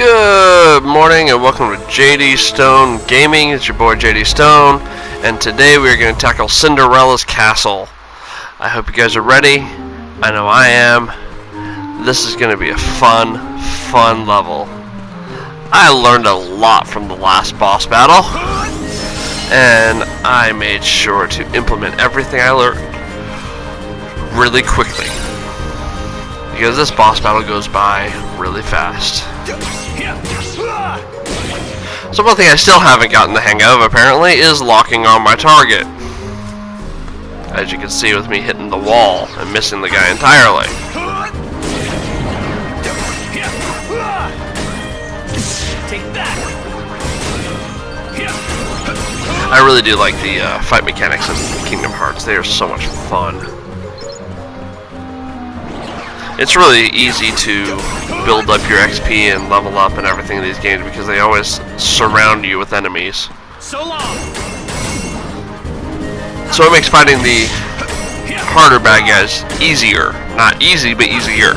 Good morning and welcome to JD Stone Gaming. It's your boy JD Stone, and today we are going to tackle Cinderella's castle. I hope you guys are ready. I know I am. This is going to be a fun level. I learned a lot from the last boss battle, and I made sure to implement everything I learned really quickly, because this boss battle goes by really fast. So one thing I still haven't gotten the hang of, apparently, is locking on my target. As you can see with me hitting the wall and missing the guy entirely. I really do like the fight mechanics in Kingdom Hearts. They are so much fun. It's really easy to build up your XP and level up and everything in these games because they always surround you with enemies. So it makes fighting the harder bad guys easier. Not easy, but easier.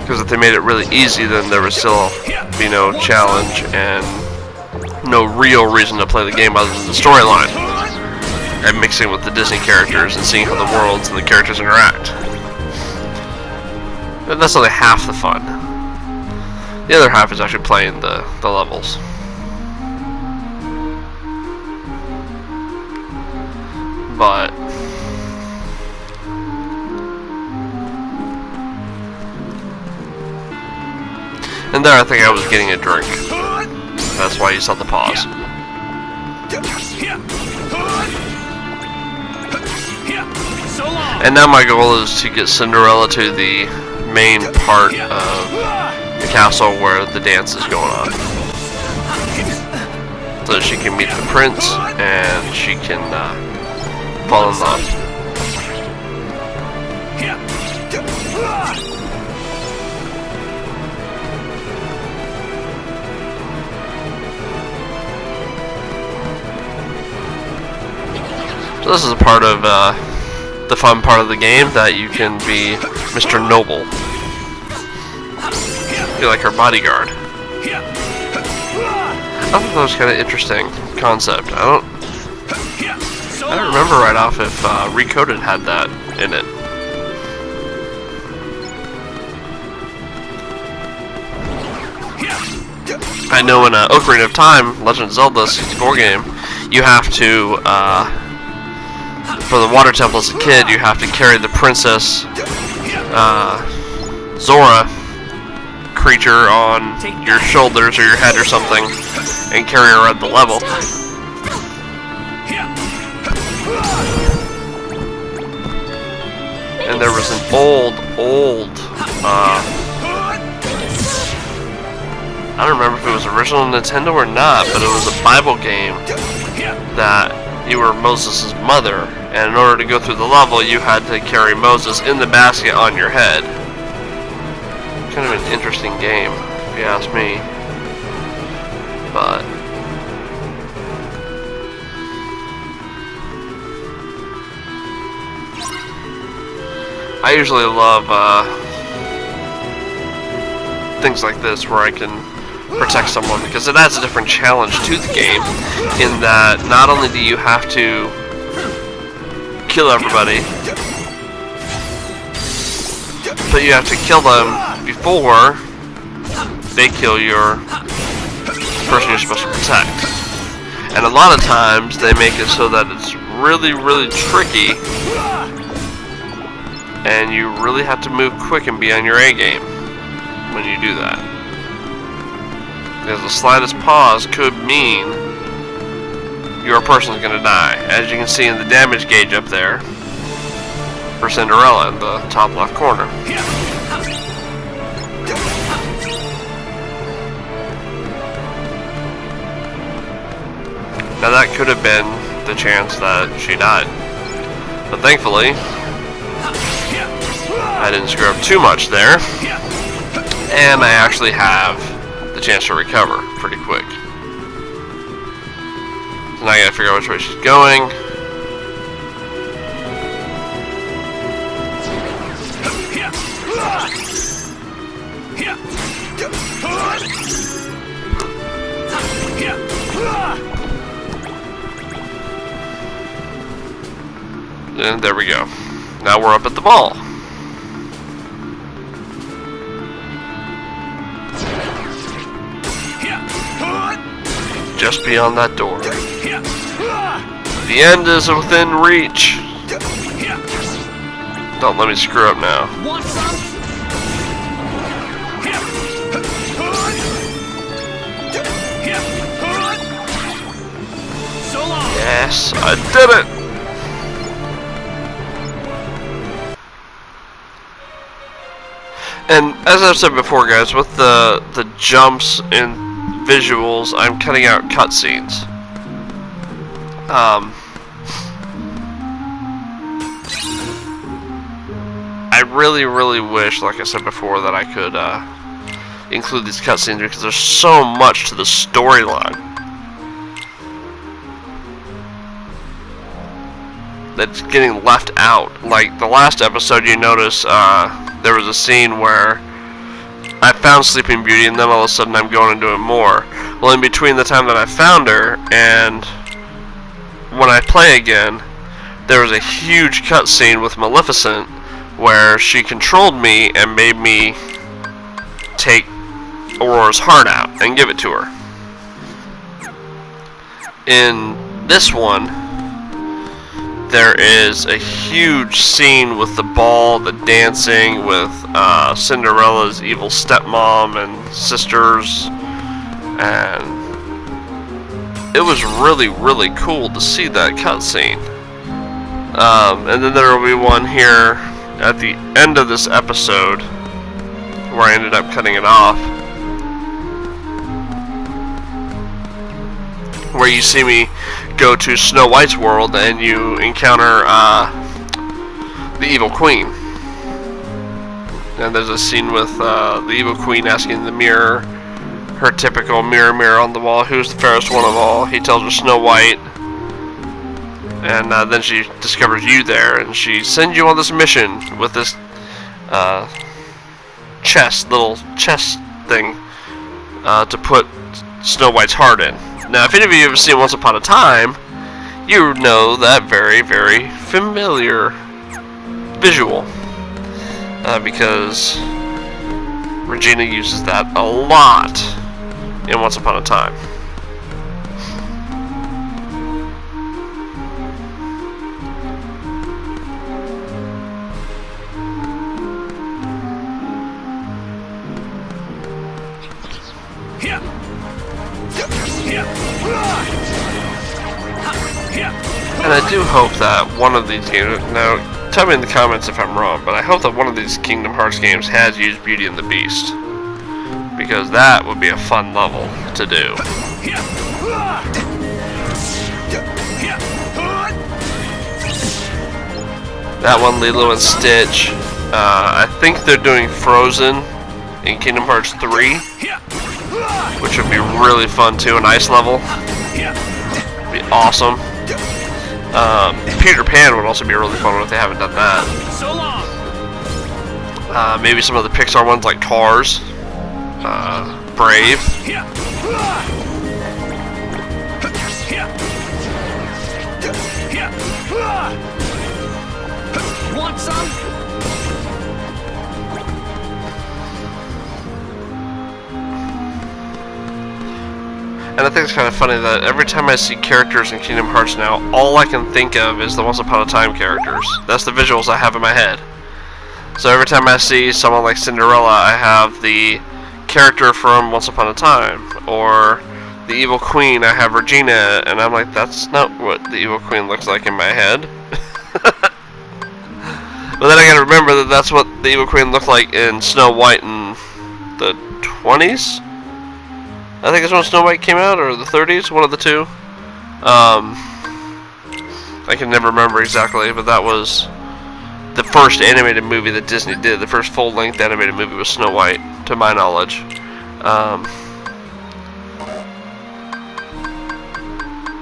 Because if they made it really easy, then there would still be no challenge and no real reason to play the game other than the storyline. And mixing with the Disney characters and seeing how the worlds and the characters interact. But that's only half the fun. The other half is actually playing the levels. But and there I think I was getting a drink. That's why you saw the pause. And now my goal is to get Cinderella to the main part of the castle where the dance is going on, so that she can meet the prince and she can fall in love. So this is a part of the fun part of the game, that you can be Mr. Noble. Be like her bodyguard. I thought that was kind of interesting concept. I don't remember right off if Recoded had that in it. I know in Ocarina of Time, Legend of Zelda 64 game, you have to for the water temple as a kid, you have to carry the princess Zora creature on your shoulders or your head or something and carry her at the level. And there was an old I don't remember if it was original Nintendo or not, but it was a Bible game that you were Moses' mother, and in order to go through the level, you had to carry Moses in the basket on your head. Kind of an interesting game, if you ask me. But I usually love things like this where I can protect someone, because it adds a different challenge to the game, in that not only do you have to kill everybody, but you have to kill them before they kill your person you're supposed to protect. And a lot of times they make it so that it's really tricky, and you really have to move quick and be on your A game when you do that. Because the slightest pause could mean your person's gonna die. As you can see in the damage gauge up there for Cinderella in the top left corner. Now that could have been the chance that she died. But thankfully, I didn't screw up too much there. And I actually have the chance to recover pretty quick. So now I gotta figure out which way she's going. And there we go. Now we're up at the ball. Just beyond that door. The end is within reach. Don't let me screw up now. Yes, I did it! And as I've said before, guys, with the jumps and visuals, I'm cutting out cutscenes. I really wish, like I said before, that I could include these cutscenes because there's so much to the storyline that's getting left out. Like the last episode, you notice there was a scene where I found Sleeping Beauty, and then all of a sudden I'm going and doing more. Well, in between the time that I found her and when I play again, there was a huge cutscene with Maleficent where she controlled me and made me take Aurora's heart out and give it to her. In this one, there is a huge scene with the ball, the dancing, with Cinderella's evil stepmom and sisters, and it was really cool to see that cutscene. And then there will be one here at the end of this episode where I ended up cutting it off, where you see me go to Snow White's world and you encounter the Evil Queen. And there's a scene with the Evil Queen asking the mirror, her typical mirror on the wall, who's the fairest one of all. He tells her Snow White. And then she discovers you there, and she sends you on this mission with this little chest thing to put Snow White's heart in. Now, if any of you have ever seen Once Upon a Time, you know that very familiar visual, because Regina uses that a lot in Once Upon a Time. And I do hope that one of these games, now tell me in the comments if I'm wrong, but I hope that one of these Kingdom Hearts games has used Beauty and the Beast, because that would be a fun level to do. That one, Lilo and Stitch. I think they're doing Frozen in Kingdom Hearts 3, which would be really fun too, an ice level. Be awesome. Peter Pan would also be really fun if they haven't done that. Maybe some of the Pixar ones like Cars, Brave. Want some? And I think it's kind of funny that every time I see characters in Kingdom Hearts now, all I can think of is the Once Upon a Time characters. That's the visuals I have in my head. So every time I see someone like Cinderella, I have the character from Once Upon a Time. Or the Evil Queen, I have Regina, and I'm like, that's not what the Evil Queen looks like in my head. But then I gotta remember that that's what the Evil Queen looked like in Snow White in the 20s? I think it's when Snow White came out, or the 30s, one of the two. I can never remember exactly, but that was the first animated movie that Disney did. The first full-length animated movie was Snow White, to my knowledge.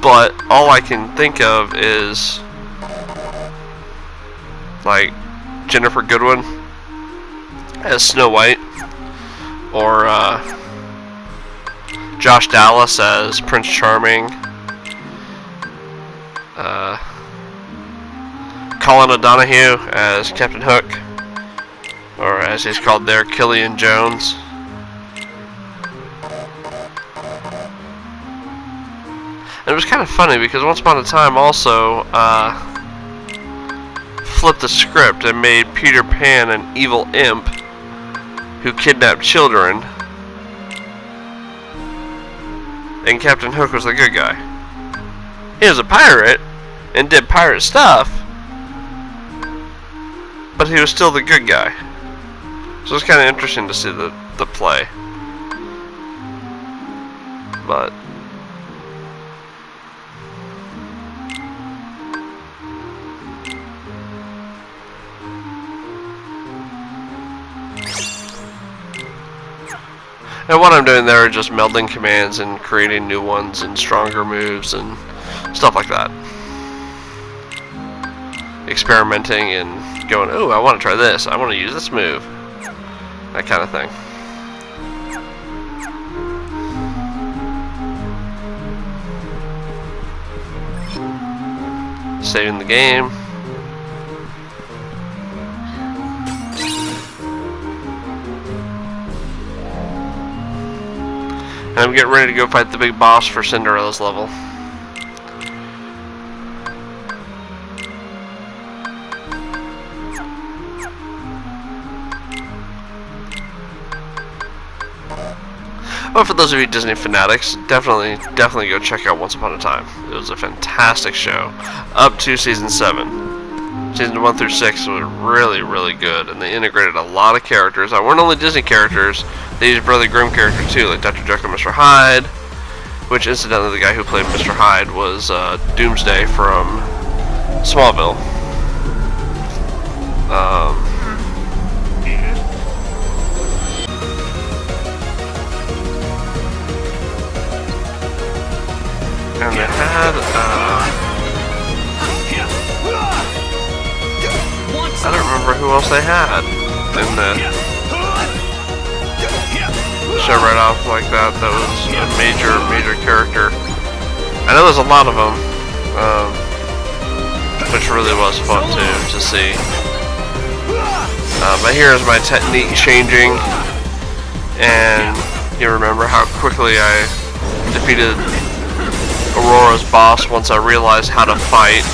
But all I can think of is like Jennifer Goodwin, as Snow White, or Josh Dallas as Prince Charming, Colin O'Donoghue as Captain Hook, or as he's called there, Killian Jones. And it was kind of funny because Once Upon a Time also flipped the script and made Peter Pan an evil imp who kidnapped children, and Captain Hook was the good guy. He was a pirate and did pirate stuff, but he was still the good guy. So it's kind of interesting to see the play. But and what I'm doing there are just melding commands and creating new ones and stronger moves and stuff like that. Experimenting and going, oh, I want to try this. I want to use this move. That kind of thing. Saving the game. And I'm getting ready to go fight the big boss for Cinderella's level. Well, for those of you Disney fanatics, definitely go check out Once Upon a Time. It was a fantastic show, up to season 7. Season 1 through 6 was really, really good, and they integrated a lot of characters. That weren't only Disney characters, they used Brother Grimm characters too, like Dr. Jekyll and Mr. Hyde, which incidentally the guy who played Mr. Hyde was Doomsday from Smallville. And they had, I don't remember who else they had in the show right off like that. That was a major character. I know there's a lot of them, which really was fun to see. But here's my technique changing, and you remember how quickly I defeated Aurora's boss once I realized how to fight.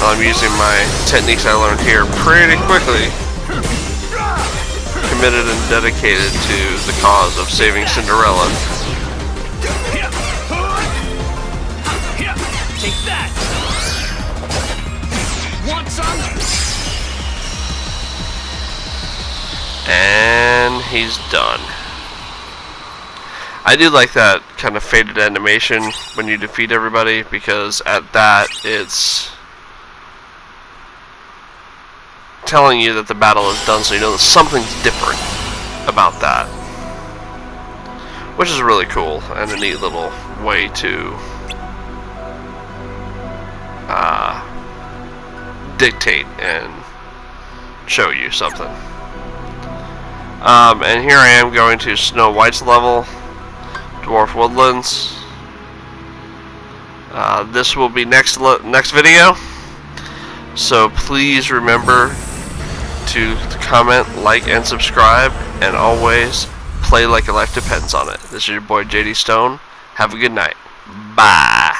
I'm using my techniques I learned here pretty quickly. Committed and dedicated to the cause of saving Cinderella. Take that! Want some? And he's done. I do like that kind of faded animation when you defeat everybody, because at that it's telling you that the battle is done, so you know that something's different about that, which is really cool and a neat little way to dictate and show you something. And here I am going to Snow White's level, Dwarf Woodlands. This will be next video, so please remember to comment, like, and subscribe, and always play like your life depends on it. This is your boy JD Stone. Have a good night. Bye.